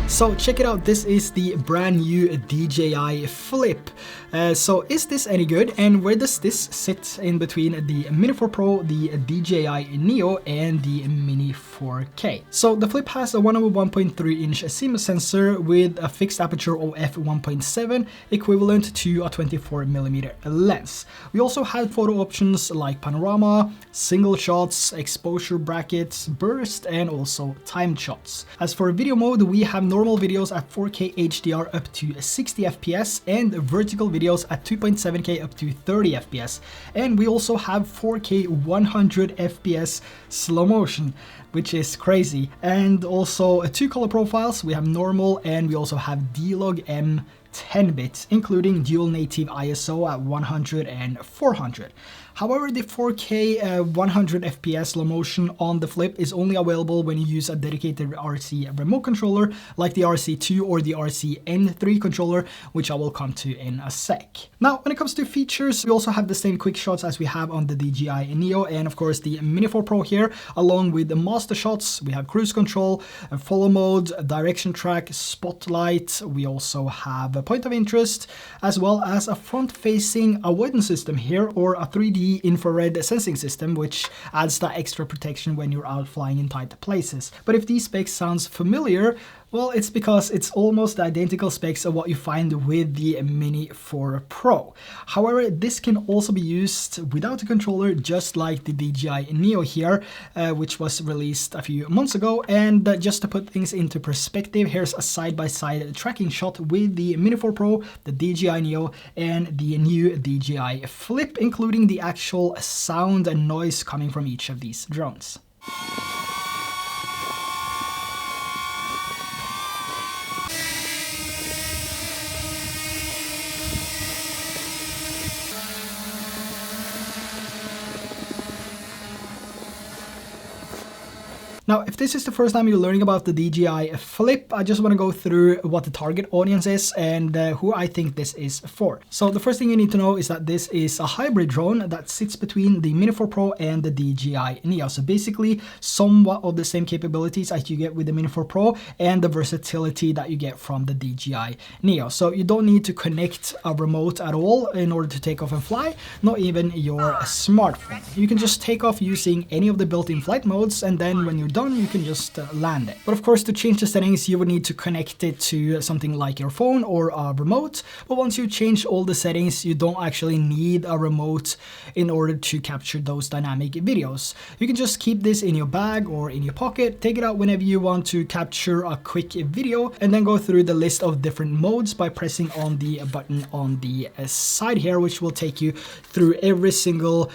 So check it out, this is the brand new DJI Flip. So is this any good, and where does this sit in between the Mini 4 Pro, the DJI Neo, and the Mini 4K? So the Flip has a 1/1.3-inch CMOS sensor with a fixed aperture of f1.7 equivalent to a 24mm lens. We also have photo options like panorama, single shots, exposure brackets, burst, and also timed shots. As for video mode, we have normal videos at 4K HDR up to 60 FPS and vertical videos at 2.7K up to 30 FPS. And we also have 4K 100 FPS slow motion, which is crazy. And also two color profiles. We have normal, and we also have D-Log M 10 bits, including dual native ISO at 100 and 400. However, the 4K 100 FPS slow motion on the Flip is only available when you use a dedicated RC remote controller like the RC2 or the RC-N3 controller, which I will come to in a sec. Now, when it comes to features, we also have the same quick shots as we have on the DJI Neo, and of course the Mini 4 Pro here, along with the master shots. We have cruise control, follow mode, direction track, spotlight. We also have a point of interest, as well as a front-facing avoidance system here, or a 3D infrared sensing system, which adds that extra protection when you're out flying in tight places. But if these specs sounds familiar, well, it's because it's almost the identical specs of what you find with the Mini 4 Pro. However, this can also be used without a controller, just like the DJI Neo here, which was released a few months ago. And just to put things into perspective, here's a side-by-side tracking shot with the Mini 4 Pro, the DJI Neo, and the new DJI Flip, including the actual sound and noise coming from each of these drones. Now, if this is the first time you're learning about the DJI Flip, I just want to go through what the target audience is and who I think this is for. So the first thing you need to know is that this is a hybrid drone that sits between the Mini 4 Pro and the DJI Neo. So basically somewhat of the same capabilities as you get with the Mini 4 Pro and the versatility that you get from the DJI Neo. So you don't need to connect a remote at all in order to take off and fly, not even your smartphone. You can just take off using any of the built-in flight modes, and then when you're done, you can just land it. But of course, to change the settings, you would need to connect it to something like your phone or a remote. But once you change all the settings, you don't actually need a remote in order to capture those dynamic videos. You can just keep this in your bag or in your pocket, take it out whenever you want to capture a quick video, and then go through the list of different modes by pressing on the button on the side here, which will take you through every single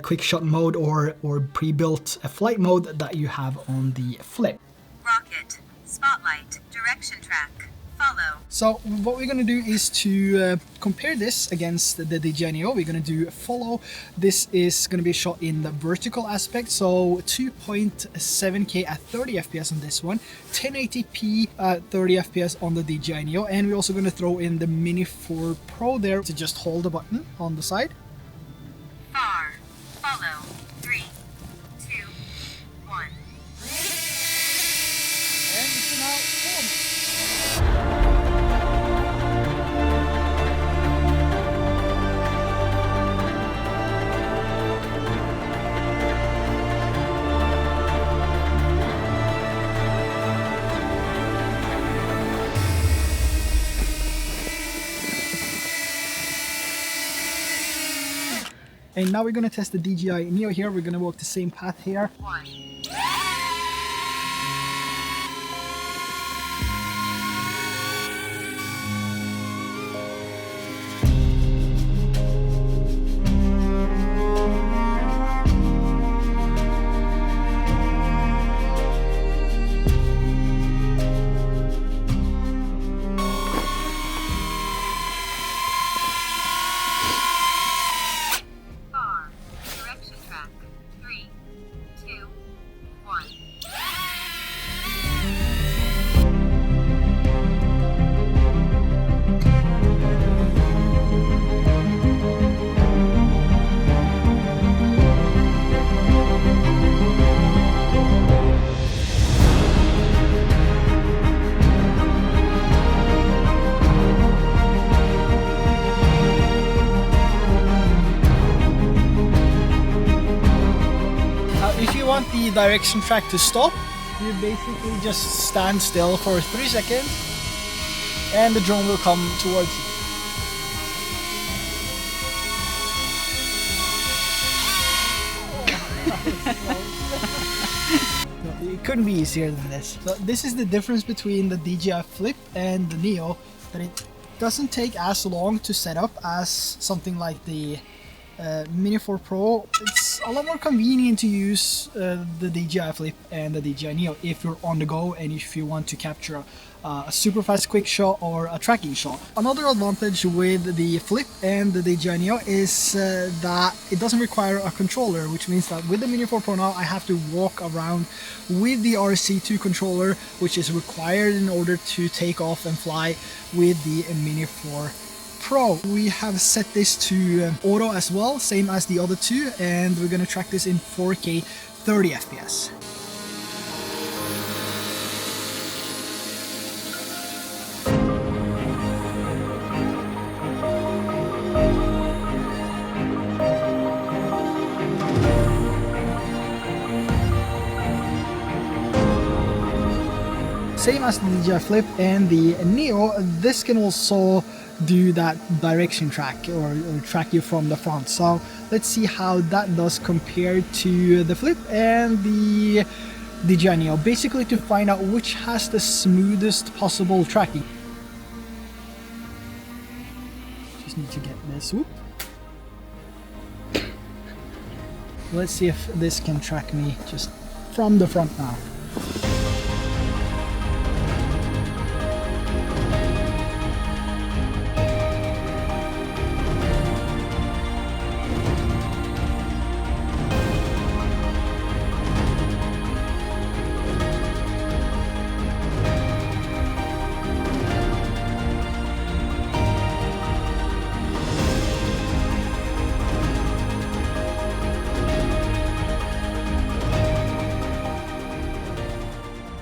quick shot mode or pre-built flight mode that you have on the Flip. Rocket, spotlight, direction track, follow. So what we're going to do is to compare this against the DJI Neo. We're going to do follow. This is going to be shot in the vertical aspect, so 2.7K at 30 FPS on this one, 1080p at 30 FPS on the DJI Neo, and we're also going to throw in the Mini 4 Pro there to just hold the button on the side. Far, follow, 3, 2, 1. And it's now follow. And now we're going to test the DJI Neo here. We're going to walk the same path here. 1. Far, direction track, 3, 2, 1. direction track to stop, you basically just stand still for 3 seconds and the drone will come towards you. It couldn't be easier than this. So this is the difference between the DJI Flip and the Neo, that it doesn't take as long to set up as something like the Mini 4 Pro. It's a lot more convenient to use the DJI Flip and the DJI Neo if you're on the go and if you want to capture a super fast quick shot or a tracking shot. Another advantage with the Flip and the DJI Neo is that it doesn't require a controller, which means that with the Mini 4 Pro now I have to walk around with the RC2 controller, which is required in order to take off and fly with the Mini 4 Pro. We have set this to auto as well, same as the other two, and we're gonna track this in 4K 30 FPS. Same as the DJI Flip and the Neo, this can also do that direction track or track you from the front. So let's see how that does compared to the Flip and the DJI Neo, basically to find out which has the smoothest possible tracking. Just need to get this. Whoop. Let's see if this can track me just from the front now.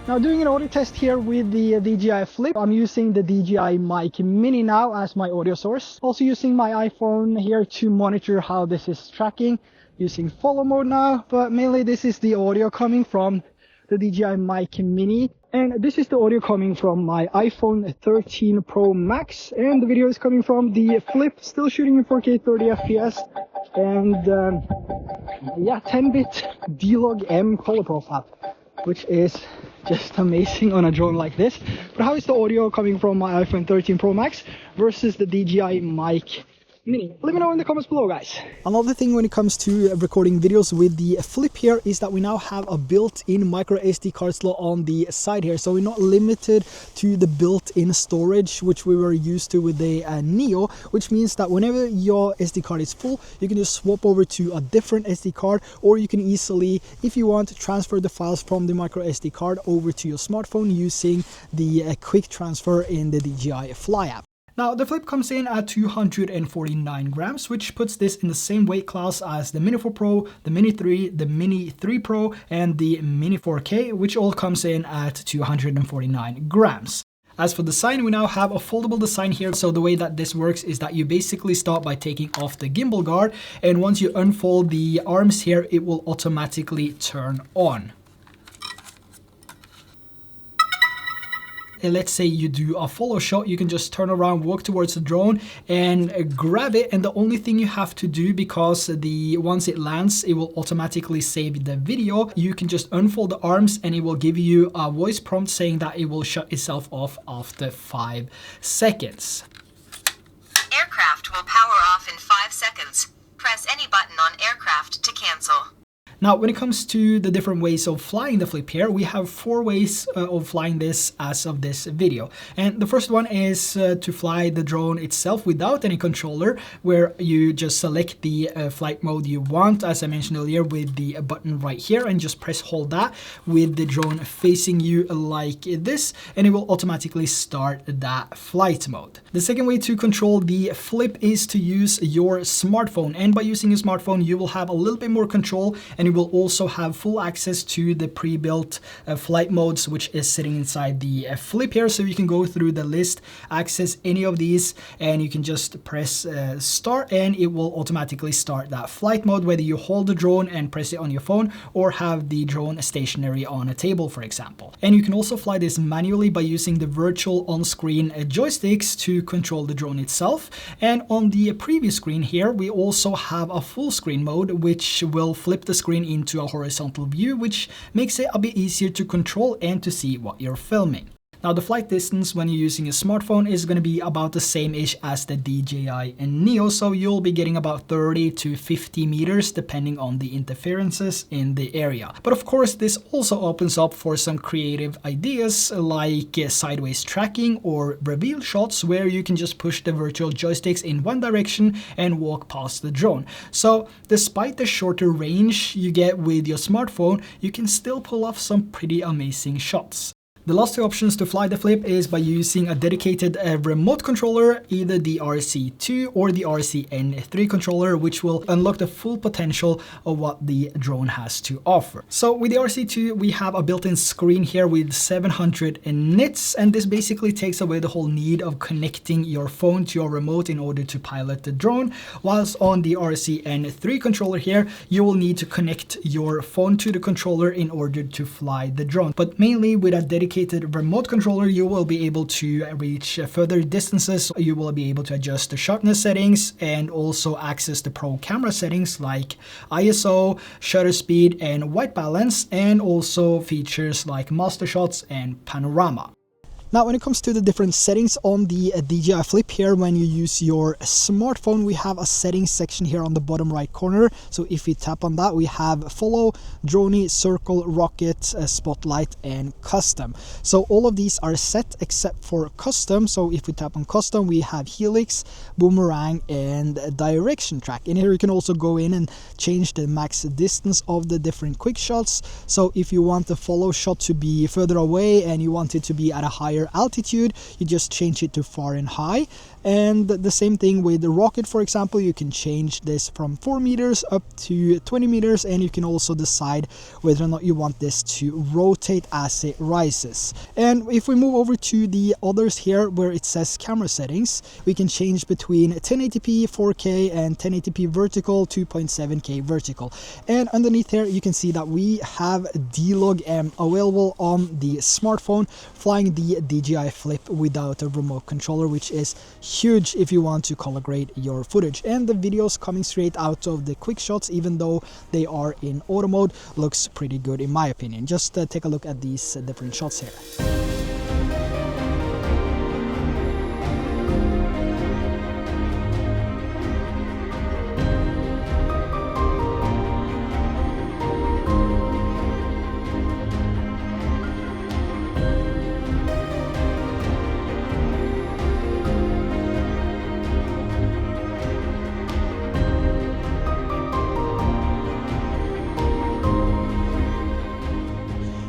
Now doing an audio test here with the DJI Flip, I'm using the DJI Mini now as my audio source. Also using my iPhone here to monitor how this is tracking, using follow mode now, but mainly this is the audio coming from the DJI Mini. And this is the audio coming from my iPhone 13 Pro Max, and the video is coming from the Flip, still shooting in 4K 30 FPS, and yeah, 10-bit D-Log M color profile, which is just amazing on a drone like this. But how is the audio coming from my iPhone 13 Pro Max versus the DJI Mini? Let me know in the comments below, guys. Another thing when it comes to recording videos with the Flip here is that we now have a built-in micro SD card slot on the side here, so we're not limited to the built-in storage which we were used to with the Neo, which means that whenever your SD card is full, you can just swap over to a different SD card, or you can easily, if you want, transfer the files from the micro SD card over to your smartphone using the quick transfer in the DJI Fly app. Now, the Flip comes in at 249 grams, which puts this in the same weight class as the Mini 4 Pro, the Mini 3, the Mini 3 Pro, and the Mini 4K, which all comes in at 249 grams. As for design, we now have a foldable design here. So the way that this works is that you basically start by taking off the gimbal guard, and once you unfold the arms here, it will automatically turn on. Let's say you do a follow shot, you can just turn around, walk towards the drone and grab it, and the only thing you have to do, because once it lands it will automatically save the video, you can just unfold the arms and it will give you a voice prompt saying that it will shut itself off after 5 seconds. Aircraft will power off in 5 seconds. Press any button on aircraft to cancel. Now, when it comes to the different ways of flying the Flip here, we have 4 ways of flying this as of this video. And the first one is to fly the drone itself without any controller, where you just select the flight mode you want, as I mentioned earlier, with the button right here, and just hold that with the drone facing you like this, and it will automatically start that flight mode. The second way to control the Flip is to use your smartphone, and by using your smartphone you will have a little bit more control, and and it will also have full access to the pre-built flight modes, which is sitting inside the flip here. So you can go through the list, access any of these, and you can just press start, and it will automatically start that flight mode, whether you hold the drone and press it on your phone or have the drone stationary on a table, for example. And you can also fly this manually by using the virtual on-screen joysticks to control the drone itself. And on the previous screen here, we also have a full screen mode, which will flip the screen into a horizontal view, which makes it a bit easier to control and to see what you're filming. Now, the flight distance when you're using a smartphone is going to be about the same-ish as the DJI Neo, so you'll be getting about 30 to 50 meters depending on the interferences in the area. But of course, this also opens up for some creative ideas like sideways tracking or reveal shots, where you can just push the virtual joysticks in one direction and walk past the drone. So despite the shorter range you get with your smartphone, you can still pull off some pretty amazing shots. The last two options to fly the Flip is by using a dedicated remote controller, either the RC2 or the RCN3 controller, which will unlock the full potential of what the drone has to offer. So with the RC2, we have a built-in screen here with 700 nits, and this basically takes away the whole need of connecting your phone to your remote in order to pilot the drone. Whilst on the RCN3 controller here, you will need to connect your phone to the controller in order to fly the drone. But mainly with a dedicated remote controller, you will be able to reach further distances. You will be able to adjust the sharpness settings and also access the pro camera settings like ISO, shutter speed, and white balance, and also features like master shots and panorama. Now, when it comes to the different settings on the DJI Flip here, when you use your smartphone, we have a settings section here on the bottom right corner. So if you tap on that, we have follow, drone, circle, rocket, spotlight, and custom. So all of these are set except for custom. So if we tap on custom, we have helix, boomerang, and direction track. And here you can also go in and change the max distance of the different quick shots. So if you want the follow shot to be further away and you want it to be at a higher altitude, you just change it to far and high. And the same thing with the rocket, for example, you can change this from 4 meters up to 20 meters, and you can also decide whether or not you want this to rotate as it rises. And if we move over to the others here where it says camera settings, we can change between 1080p 4K and 1080p vertical, 2.7K vertical. And underneath here you can see that we have D-Log available on the smartphone, flying the DJI Flip without a remote controller, which is huge if you want to color grade your footage. And the videos coming straight out of the quick shots, even though they are in auto mode, looks pretty good in my opinion. Just take a look at these different shots here.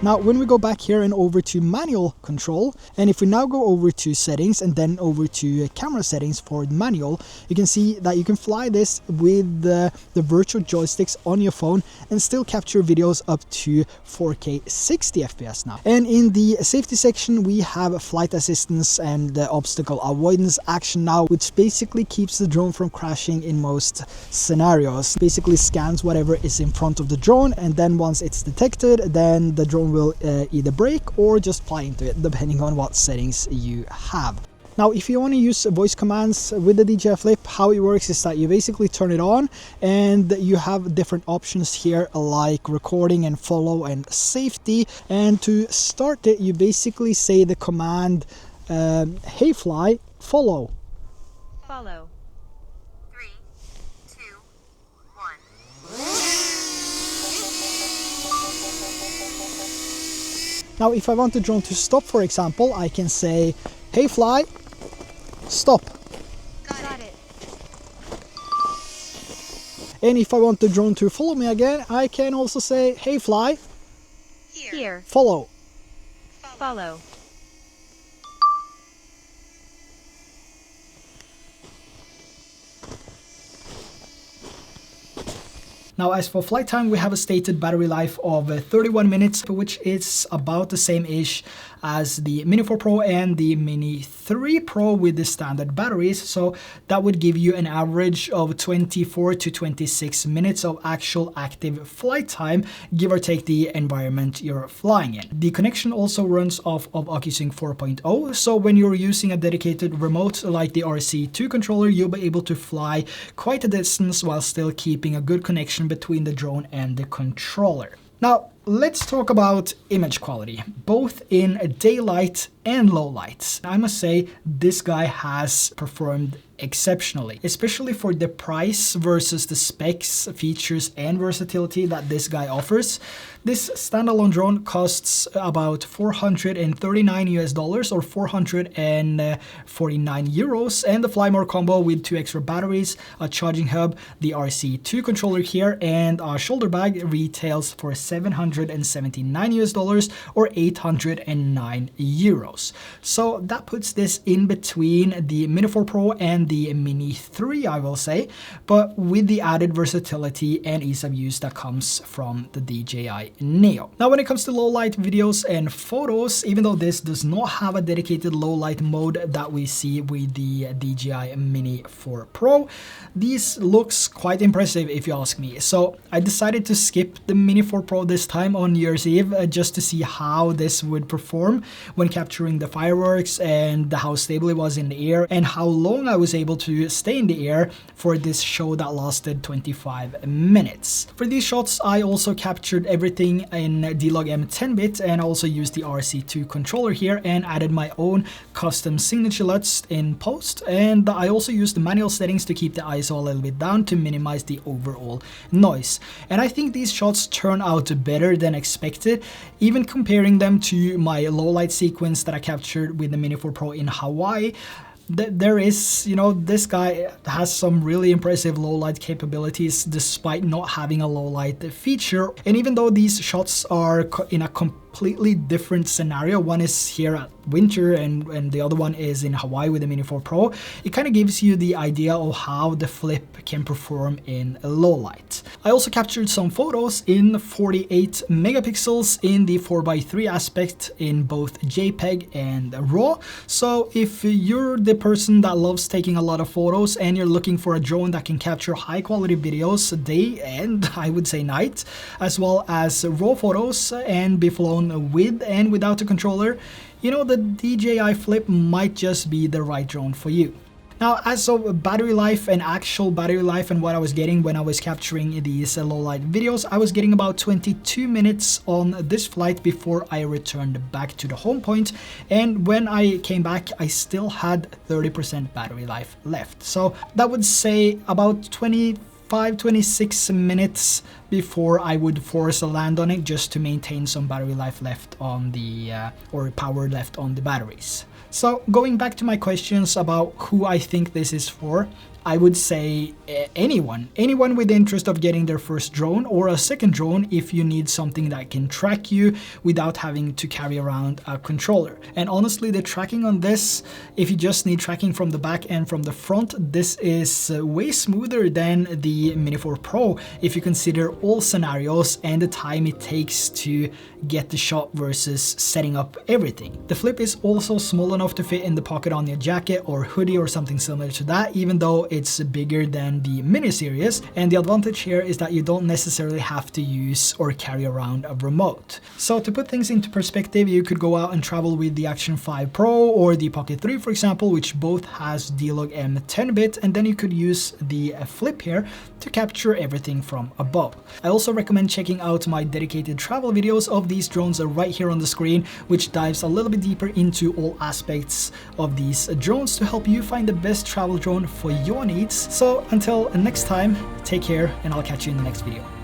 Now, when we go back here and over to manual control, and if we now go over to settings and then over to camera settings for manual, you can see that you can fly this with the virtual joysticks on your phone and still capture videos up to 4K 60 FPS now. And in the safety section, we have flight assistance and the obstacle avoidance action now, which basically keeps the drone from crashing in most scenarios. Basically scans whatever is in front of the drone, and then once it's detected, then the drone will either brake or just fly into it, depending on what settings you have. Now, if you want to use voice commands with the DJI Flip, how it works is that you basically turn it on and you have different options here like recording and follow and safety. And to start it, you basically say the command, hey fly, follow. Follow. 3, 2, 1. Now, if I want the drone to stop, for example, I can say, hey fly, stop. Got it. And if I want the drone to follow me again, I can also say, hey fly, Here. follow. Follow. Now, as for flight time, we have a stated battery life of 31 minutes, which is about the same-ish as the Mini 4 Pro and the Mini 3 Pro with the standard batteries. So that would give you an average of 24 to 26 minutes of actual active flight time, give or take the environment you're flying in. The connection also runs off of OcuSync 4.0, so when you're using a dedicated remote like the RC2 controller, you'll be able to fly quite a distance while still keeping a good connection between the drone and the controller. Now, let's talk about image quality, both in daylight and low light. I must say, this guy has performed exceptionally, especially for the price versus the specs, features, and versatility that this guy offers. This standalone drone costs about $439 or 449 euros, and the Fly More combo with 2 extra batteries, a charging hub, the RC2 controller here, and a shoulder bag retails for $779 or 809 euros. So that puts this in between the Mini 4 Pro and the Mini 3, I will say, but with the added versatility and ease of use that comes from the DJI Neo. Now, when it comes to low light videos and photos, even though this does not have a dedicated low light mode that we see with the DJI Mini 4 Pro, this looks quite impressive if you ask me. So I decided to skip the Mini 4 Pro this time on New Year's Eve just to see how this would perform when capturing the fireworks and how stable it was in the air and how long I was able to stay in the air for this show that lasted 25 minutes. For these shots, I also captured everything in D-Log M10-bit and also used the RC2 controller here and added my own custom Signature LUTs in post, and I also used the manual settings to keep the ISO a little bit down to minimize the overall noise. And I think these shots turn out better than expected, even comparing them to my low light sequence that I captured with the Mini 4 Pro in Hawaii. There is, this guy has some really impressive low light capabilities despite not having a low light feature. And even though these shots are in a completely different scenario, one is here at winter and the other one is in Hawaii with the Mini 4 Pro, it kind of gives you the idea of how the Flip can perform in low light. I also captured some photos in 48 megapixels in the 4x3 aspect in both JPEG and RAW. So if you're the person that loves taking a lot of photos and you're looking for a drone that can capture high quality videos day and I would say night, as well as raw photos and be flown with and without a controller, the DJI Flip might just be the right drone for you. Now, as of battery life and actual battery life and what I was getting when I was capturing these low light videos, I was getting about 22 minutes on this flight before I returned back to the home point. And when I came back, I still had 30% battery life left. So that would say about 25-26 minutes before I would force a land on it just to maintain some battery life left on the or power left on the batteries. So going back to my questions about who I think this is for, I would say anyone with the interest of getting their first drone or a second drone if you need something that can track you without having to carry around a controller. And honestly, the tracking on this, if you just need tracking from the back and from the front, this is way smoother than the Mini 4 Pro if you consider all scenarios and the time it takes to get the shot versus setting up everything. The Flip is also small enough to fit in the pocket on your jacket or hoodie or something similar to that, even though it's bigger than the Mini series. And the advantage here is that you don't necessarily have to use or carry around a remote. So to put things into perspective, you could go out and travel with the Action 5 Pro or the Pocket 3, for example, which both has D-Log M10-bit, and then you could use the Flip here to capture everything from above. I also recommend checking out my dedicated travel videos of these drones right here on the screen, which dives a little bit deeper into all aspects of these drones to help you find the best travel drone for your needs. So until next time, take care and I'll catch you in the next video.